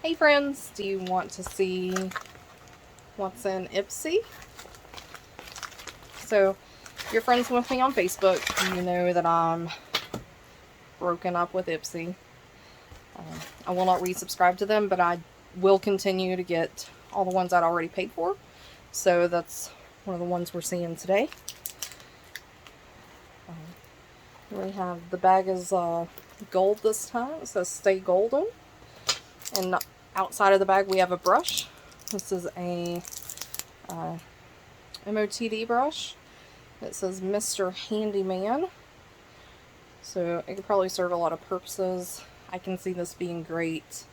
Hey friends, do you want to see what's in Ipsy? So, if you're friends with me on Facebook, you know that I'm broken up with Ipsy. I will not resubscribe to them, but I will continue to get all the ones I'd already paid for. So that's one of the ones we're seeing today. We have, the bag is gold this time. It says stay golden. And outside of the bag we have a brush. This is a MOTD brush. It says Mr. Handyman. So it could probably serve a lot of purposes. I can see this being great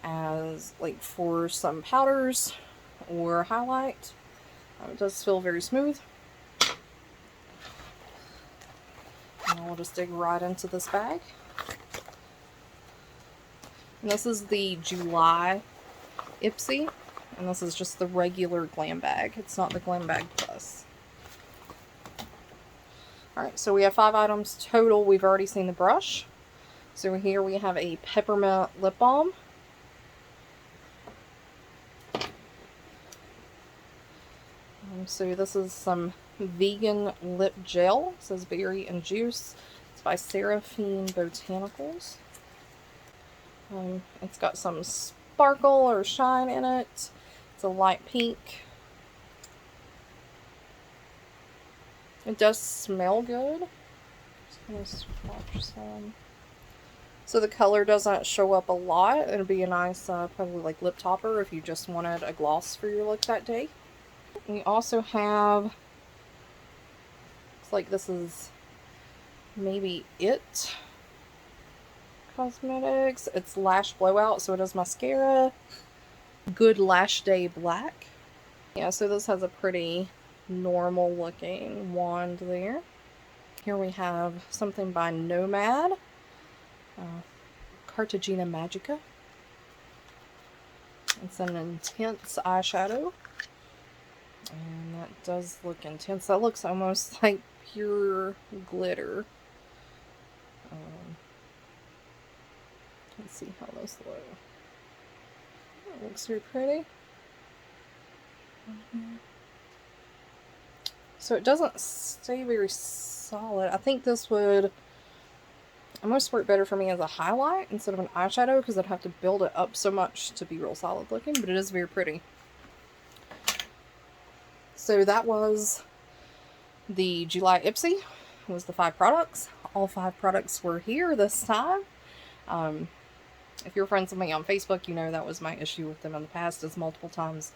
as like for some powders or highlight. It does feel very smooth. And we'll just dig right into this bag. And this is the July Ipsy, and this is just the regular Glam Bag. It's not the Glam Bag Plus. Alright, so we have 5 items total. We've already seen the brush. So here we have a Peppermint lip balm. So this is some vegan lip gel. It says berry and juice. It's by Seraphine Botanicals. It's got some sparkle or shine in it. It's a light pink. It does smell good. Just gonna swatch some. So the color doesn't show up a lot. It'll be a nice, probably like lip topper if you just wanted a gloss for your look that day. We also have, looks like this is maybe It Cosmetics. It's Lash Blowout, so it is mascara. Good Lash Day Black. Yeah, so this has a pretty normal looking wand there. Here we have something by Nomad. Cartagena Magica. It's an intense eyeshadow. And that does look intense. That looks almost like pure glitter. Let's see how those look. It looks very pretty. So it doesn't stay very solid. I think this would almost work better for me as a highlight instead of an eyeshadow, because I'd have to build it up so much to be real solid looking, but it is very pretty. So that was the July Ipsy. It was the 5 products. All 5 products were here this time. If you're friends with me on Facebook, you know that was my issue with them in the past, is multiple times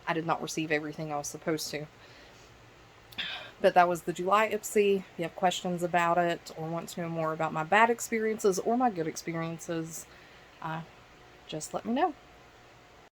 I did not receive everything I was supposed to. But that was the July Ipsy. If you have questions about it or want to know more about my bad experiences or my good experiences, just let me know.